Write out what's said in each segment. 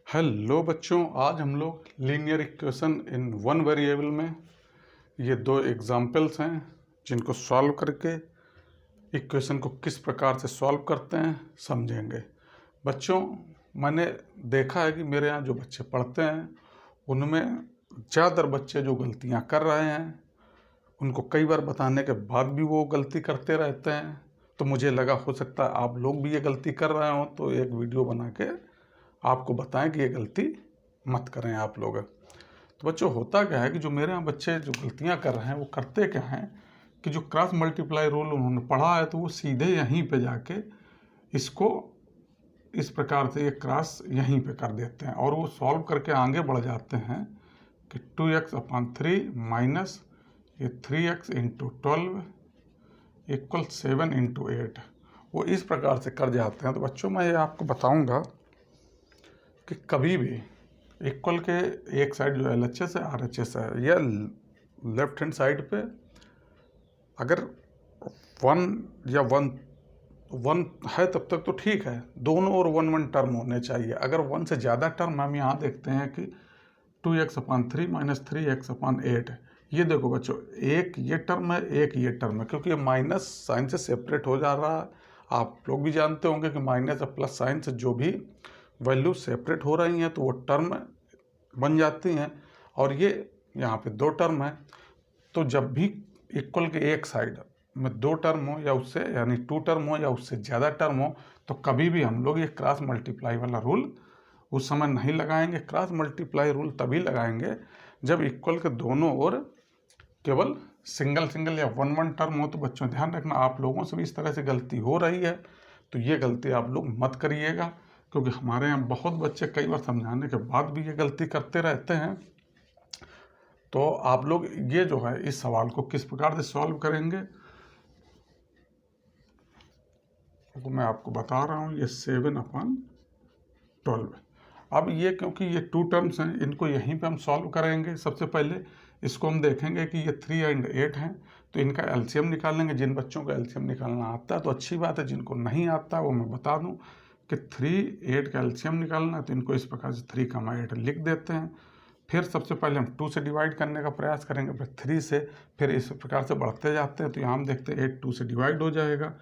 Hello बच्चों, आज हम लोग linear equation in one variable में ये दो एग्जाम्पल्स हैं जिनको सॉल्व करके इक्वेशन को किस प्रकार से सॉल्व करते हैं समझेंगे। बच्चों, मैंने देखा है कि मेरे यहाँ जो बच्चे पढ़ते हैं उनमें ज़्यादातर बच्चे जो गलतियाँ कर रहे हैं उनको कई बार बताने के बाद भी वो गलती करते रहते हैं। तो मुझे लगा हो सकता है आप लोग भी ये गलती कर रहे हो, तो एक वीडियो बना के आपको बताएं कि ये गलती मत करें आप लोग। तो बच्चों, होता क्या है कि जो मेरे यहाँ बच्चे जो गलतियाँ कर रहे हैं वो करते क्या हैं कि जो क्रॉस मल्टीप्लाई रूल उन्होंने पढ़ा है तो वो सीधे यहीं पे जाके इसको इस प्रकार से ये क्रॉस यहीं पे कर देते हैं और वो सॉल्व करके आगे बढ़ जाते हैं कि 2x/3 माइनस ये 3x इंटू 12 इक्वल 7 इंटू 8, वो इस प्रकार से कर जाते हैं। तो बच्चों, मैं ये आपको बताऊंगा कि कभी भी इक्वल के एक साइड जो LHS है RHS है, या लेफ्ट हैंड साइड पे अगर वन है तब तक तो ठीक है, दोनों और वन टर्म होने चाहिए। अगर वन से ज़्यादा टर्म हम यहाँ देखते हैं कि 2x/3 माइनस 3x/8, ये देखो बच्चों, एक ये टर्म है एक ये टर्म है, क्योंकि ये माइनस साइन से सेपरेट हो जा रहा है। आप लोग भी जानते होंगे कि माइनस और प्लस साइन से जो भी वैल्यू सेपरेट हो रही हैं तो वो टर्म बन जाती हैं, और ये यहाँ पे दो टर्म है। तो जब भी इक्वल के एक साइड में दो टर्म हो या उससे यानी टू टर्म हो या उससे ज़्यादा टर्म हो, तो कभी भी हम लोग ये क्रॉस मल्टीप्लाई वाला रूल उस समय नहीं लगाएंगे। क्रॉस मल्टीप्लाई रूल तभी लगाएंगे जब इक्वल के दोनों ओर केवल सिंगल या वन टर्म हो। तो बच्चों, ध्यान रखना, आप लोगों से भी इस तरह से गलती हो रही है तो ये गलती आप लोग मत करिएगा, क्योंकि हमारे यहाँ बहुत बच्चे कई बार समझाने के बाद भी ये गलती करते रहते हैं। तो आप लोग ये जो है इस सवाल को किस प्रकार से सॉल्व करेंगे तो मैं आपको बता रहा हूँ। ये 7/12। अब ये क्योंकि ये टू टर्म्स हैं, इनको यहीं पे हम सॉल्व करेंगे। सबसे पहले इसको हम देखेंगे कि ये 3 और 8 हैं, तो इनका एलसीएम निकालेंगे। जिन बच्चों को एलसीएम निकालना आता है तो अच्छी बात है, जिनको नहीं आता वो मैं बता दूं कि 3, 8 का एलसीएम निकालना है, तो इनको इस प्रकार से 3, 8 लिख देते हैं। फिर सबसे पहले हम 2 से डिवाइड करने का प्रयास करेंगे, फिर 3 से, फिर इस प्रकार से बढ़ते जाते हैं। तो यहाँ हम देखते हैं 8 2 से डिवाइड हो जाएगा,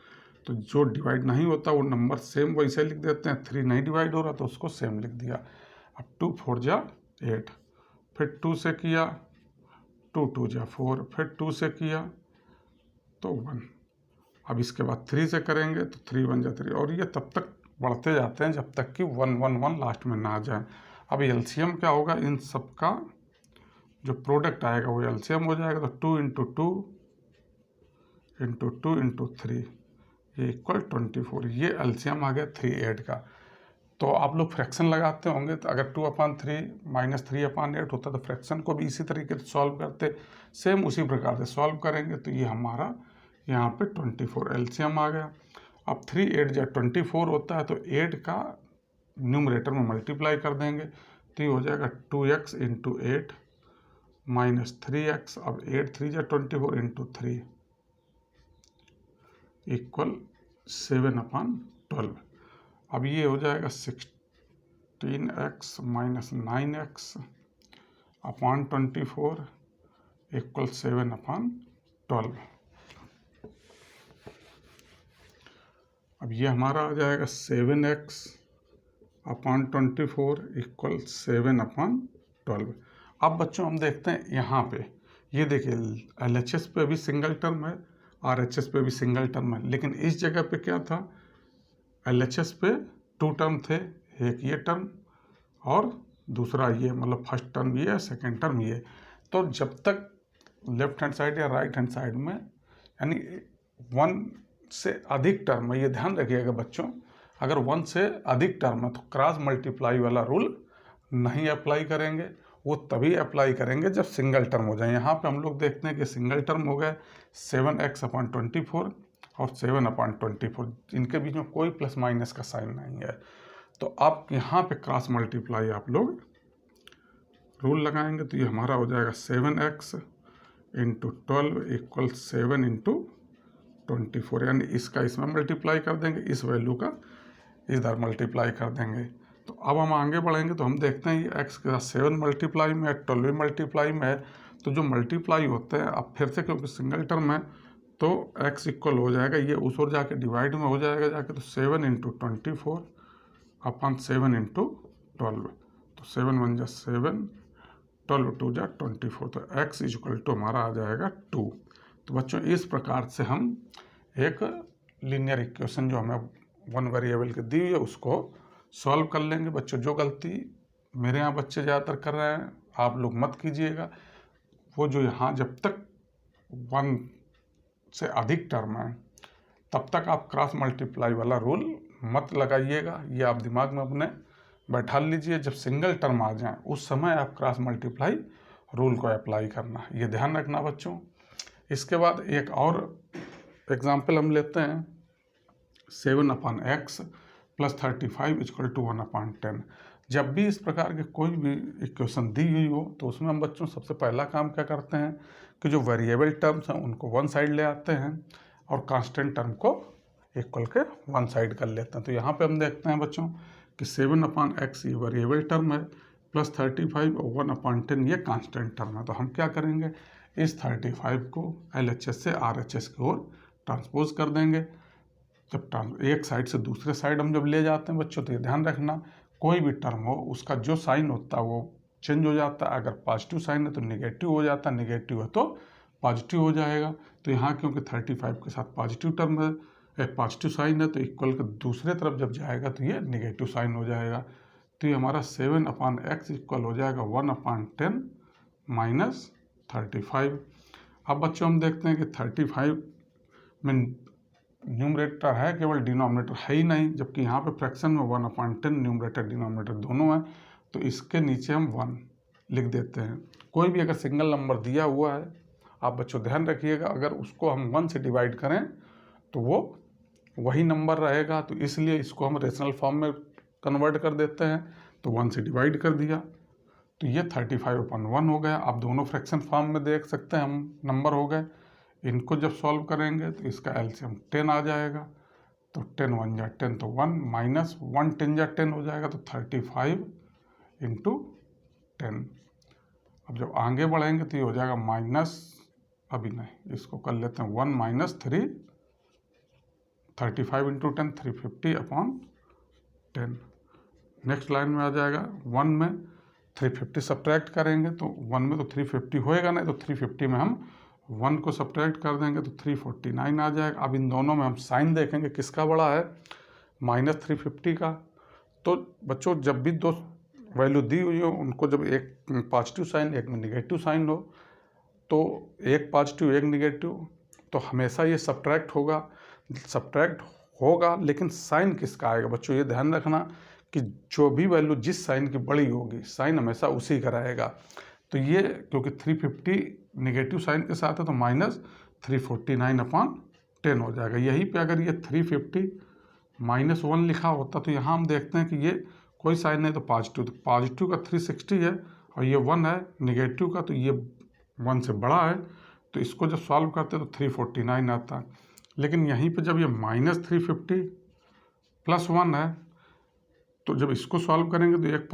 तो जो डिवाइड नहीं होता वो नंबर सेम वैसे लिख देते हैं। 3 नहीं डिवाइड हो रहा तो उसको सेम लिख दिया। अब 2 4 जा 8, फिर 2 से किया 2 2 जा 4, फिर 2 से किया तो 1। अब इसके बाद 3 से करेंगे तो 3 1 जा 3, और ये तब तक बढ़ते जाते हैं जब तक कि 1 1 1 लास्ट में ना आ जाए। अब एलसीएम क्या होगा, इन सब का जो प्रोडक्ट आएगा वो एलसीएम हो जाएगा। तो 2 इंटू 2 इंटू 2 इंटू 3 ये इक्वल 24। ये एलसीएम आ गया 3 8 का। तो आप लोग फ्रैक्शन लगाते होंगे, तो अगर 2/3 माइनस 3/8 होता तो फ्रैक्शन को भी इसी तरीके से सॉल्व करते, सेम उसी प्रकार से सॉल्व करेंगे। तो ये हमारा यहाँ पे 24 एलसीएम आ गया। अब 3 8 जब 24 होता है तो 8 का न्यूमरेटर में मल्टीप्लाई कर देंगे, तो ये हो जाएगा 2x इंटू 8 माइनस 3x। अब 8 3 जा 24 इंटू 3 इक्वल 7/12। अब ये हो जाएगा 16x minus 9x upon 24 equal 7/12। अब ये हमारा आ जाएगा 7x अपॉन 24 इक्वल 7/12। अब बच्चों हम देखते हैं यहाँ पे, ये देखिए LHS पे भी सिंगल टर्म है, RHS पे भी सिंगल टर्म है, लेकिन इस जगह पे क्या था, LHS पे 2 टर्म थे, एक ये टर्म और दूसरा ये, मतलब फर्स्ट टर्म ये, सेकेंड टर्म ये। तो जब तक लेफ्ट हैंड साइड या राइट हैंड साइड में यानी 1 से अधिक टर्म है, ये ध्यान रखिएगा बच्चों, अगर 1 से अधिक टर्म है तो क्रॉस मल्टीप्लाई वाला रूल नहीं अप्लाई करेंगे, वो तभी अप्लाई करेंगे जब सिंगल टर्म हो जाए। यहाँ पे हम लोग देखते हैं कि सिंगल टर्म हो गए 7x/24 और 7/24, इनके बीच में कोई प्लस माइनस का साइन नहीं है। तो अब यहाँ पे क्रॉस मल्टीप्लाई आप लोग रूल लगाएंगे, तो ये हमारा हो जाएगा 7x इंटू 12 इक्वल 7 इंटू 24, यानी इसका इसमें मल्टीप्लाई कर देंगे, इस वैल्यू का इधर मल्टीप्लाई कर देंगे। तो अब हम आगे बढ़ेंगे तो हम देखते हैं ये x के साथ 7 मल्टीप्लाई में है, 12 मल्टीप्लाई में है, तो जो मल्टीप्लाई होते हैं अब फिर से क्योंकि सिंगल टर्म है तो x इक्वल हो जाएगा, ये उस ओर जाके डिवाइड में हो जाएगा जाके, तो 7 × 24 अपॉन 7 × 12, तो 7 × 1 = 7, 12 × 2 = 24, तो x इक्वल टू हमारा आ जाएगा 2। तो बच्चों इस प्रकार से हम एक लीनियर इक्वेशन जो हमें वन वेरिएबल की दी हुई है उसको सॉल्व कर लेंगे। बच्चों जो गलती मेरे यहाँ बच्चे ज़्यादातर कर रहे हैं आप लोग मत कीजिएगा, वो जो यहाँ जब तक 1 से अधिक टर्म है तब तक आप क्रॉस मल्टीप्लाई वाला रूल मत लगाइएगा, ये आप दिमाग में अपने बैठा लीजिए। जब सिंगल टर्म आ जाए उस समय आप क्रॉस मल्टीप्लाई रूल को अप्लाई करना, ये ध्यान रखना बच्चों। इसके बाद एक और एग्जाम्पल हम लेते हैं, 7/x + 35 = 1/10। जब भी इस प्रकार के कोई भी इक्वेशन दी हुई हो तो उसमें हम बच्चों सबसे पहला काम क्या करते हैं कि जो वेरिएबल टर्म्स हैं उनको वन साइड ले आते हैं और कांस्टेंट टर्म को इक्वल के वन साइड कर लेते हैं। तो यहाँ पे हम देखते हैं बच्चों कि 7/x ये वेरिएबल टर्म है, प्लस 35 और 1/10 ये कांस्टेंट टर्म है। तो हम क्या करेंगे, इस 35 को LHS से RHS की ओर ट्रांसपोज कर देंगे। जब एक साइड से दूसरे साइड हम जब ले जाते हैं बच्चों तो ये ध्यान रखना कोई भी टर्म हो उसका जो साइन होता है वो चेंज हो जाता है। अगर पॉजिटिव साइन है तो निगेटिव हो जाता है, निगेटिव है तो पॉजिटिव हो जाएगा। तो यहाँ क्योंकि 35 के साथ पॉजिटिव टर्म है, पॉजिटिव साइन है, तो इक्वल के दूसरे तरफ जब जाएगा तो ये निगेटिव साइन हो जाएगा। तो ये हमारा 7/x इक्वल हो जाएगा 1/10 माइनस 35। अब बच्चों हम देखते हैं कि 35 में न्यूमरेटर है केवल, डिनोमिनेटर है ही नहीं, जबकि यहाँ पे फ्रैक्शन में 1/10 न्यूमरेटर डिनोमिनेटर दोनों है, तो इसके नीचे हम 1 लिख देते हैं। कोई भी अगर सिंगल नंबर दिया हुआ है आप बच्चों ध्यान रखिएगा, अगर उसको हम 1 से डिवाइड करें तो वो वही नंबर रहेगा, तो इसलिए इसको हम रेशनल फॉर्म में कन्वर्ट कर देते हैं। तो 1 से डिवाइड कर दिया तो ये 35/1 हो गया। आप दोनों फ्रैक्शन फॉर्म में देख सकते हैं हम नंबर हो गए। इनको जब सॉल्व करेंगे तो इसका एलसीएम 10 आ जाएगा, तो 10 × 1 = 10, तो 1 माइनस 1 × 10 = 10 हो जाएगा, तो 35 × 10। अब जब आगे बढ़ेंगे तो ये हो जाएगा माइनस, अभी नहीं इसको कर लेते हैं 1 - 3, 35 × 10 350/10। नेक्स्ट लाइन में आ जाएगा 1 में 350 सब्ट्रैक्ट करेंगे तो 1 में तो 350 होएगा नहीं, तो 350 में हम 1 को सब्ट्रैक्ट कर देंगे तो 349 आ जाएगा। अब इन दोनों में हम साइन देखेंगे किसका बड़ा है, -350 का। तो बच्चों जब भी दो वैल्यू दी हुई हो उनको जब एक पॉजिटिव साइन एक में निगेटिव साइन हो, तो एक पॉजिटिव एक निगेटिव, तो हमेशा ये सब्ट्रैक्ट होगा, लेकिन साइन किसका आएगा बच्चों ये ध्यान रखना कि जो भी वैल्यू जिस साइन की बड़ी होगी साइन हमेशा उसी का रहेगा। तो ये क्योंकि 350 नेगेटिव साइन के साथ है तो -349/10 हो जाएगा। यहीं पे अगर ये 350 -1 लिखा होता तो यहाँ हम देखते हैं कि ये कोई साइन नहीं, तो पॉजिटिव का 360 है और ये 1 है, निगेटिव का तो ये 1 से बड़ा है, तो इसको जब सॉल्व करते हैं तो 349 आता है। लेकिन यहीं पे जब ये -350 + 1 है तो जब इसको सॉल्व करेंगे तो एक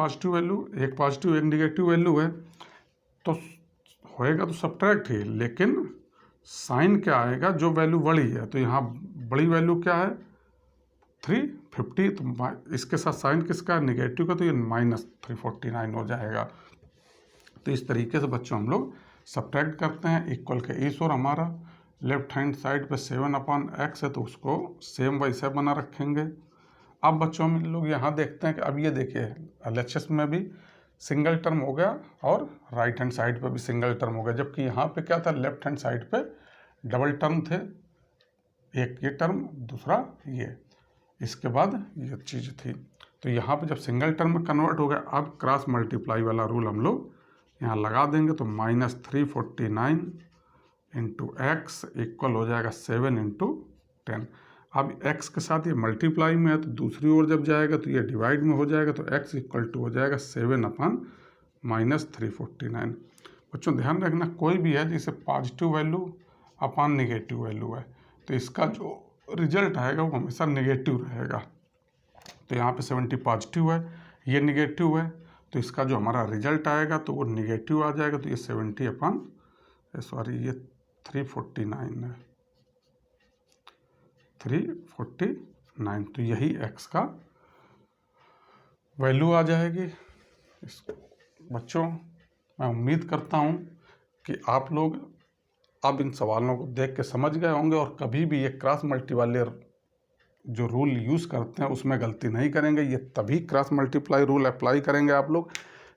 पॉजिटिव एक निगेटिव वैल्यू है, तो होएगा तो सब्ट्रैक्ट ही, लेकिन साइन क्या आएगा, जो वैल्यू बड़ी है, तो यहाँ बड़ी वैल्यू क्या है 350, तो इसके साथ साइन किसका है निगेटिव का, तो ये -349 हो जाएगा। तो इस तरीके से बच्चों हम लोग सब्ट्रैक्ट करते हैं। इक्वल के इस और हमारा लेफ्ट हैंड साइड पे 7/x है तो उसको सेम वैसे बना रखेंगे। अब बच्चों हम लोग यहाँ देखते हैं कि अब ये देखिए LHS में भी सिंगल टर्म हो गया और राइट हैंड साइड पे भी सिंगल टर्म हो गया, जबकि यहाँ पे क्या था लेफ्ट हैंड साइड पे डबल टर्म थे, एक ये टर्म दूसरा ये, इसके बाद ये चीज़ थी। तो यहाँ पे जब सिंगल टर्म में कन्वर्ट हो गया, अब क्रॉस मल्टीप्लाई वाला रूल हम लोग यहाँ लगा देंगे, तो -349 × x इक्वल हो जाएगा 7 × 10। अब x के साथ ये मल्टीप्लाई में है तो दूसरी ओर जब जाएगा तो ये डिवाइड में हो जाएगा, तो x इक्वल टू हो जाएगा 7/-349। बच्चों ध्यान रखना कोई भी है जैसे positive value upon negative value है तो इसका जो रिजल्ट आएगा वो हमेशा निगेटिव रहेगा। तो यहाँ पे 70 पॉजिटिव है, ये निगेटिव है तो इसका जो हमारा रिजल्ट आएगा तो वो निगेटिव आ जाएगा। तो ये 70 ये 349 है, 349। तो यही x का वैल्यू आ जाएगी। बच्चों मैं उम्मीद करता हूँ कि आप लोग अब इन सवालों को देख के समझ गए होंगे और कभी भी ये क्रॉस मल्टीप्लाई जो रूल यूज़ करते हैं उसमें गलती नहीं करेंगे। ये तभी क्रॉस मल्टीप्लाई रूल अप्लाई करेंगे आप लोग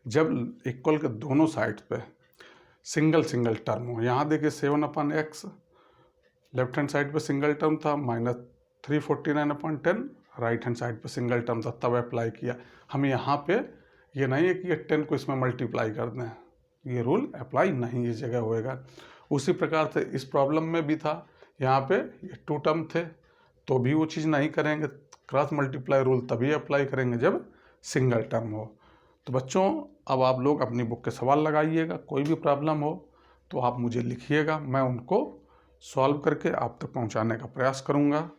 जब इक्वल के दोनों साइड्स पे सिंगल सिंगल टर्म हो। यहाँ देखिए 7/x लेफ्ट हैंड साइड पे सिंगल टर्म था, -349/10 राइट हैंड साइड पे सिंगल टर्म था, तब अप्लाई किया। हम यहाँ पे ये नहीं है कि ये 10 को इसमें मल्टीप्लाई कर दें, ये रूल अप्लाई नहीं इस जगह होएगा। उसी प्रकार से इस प्रॉब्लम में भी था, यहाँ पे ये 2 टर्म थे तो भी वो चीज़ नहीं करेंगे। क्रॉस मल्टीप्लाई रूल तभी अप्लाई करेंगे जब सिंगल टर्म हो। तो बच्चों अब आप लोग अपनी बुक के सवाल लगाइएगा, कोई भी प्रॉब्लम हो तो आप मुझे लिखिएगा, मैं उनको सॉल्व करके आप तक पहुंचाने का प्रयास करूंगा।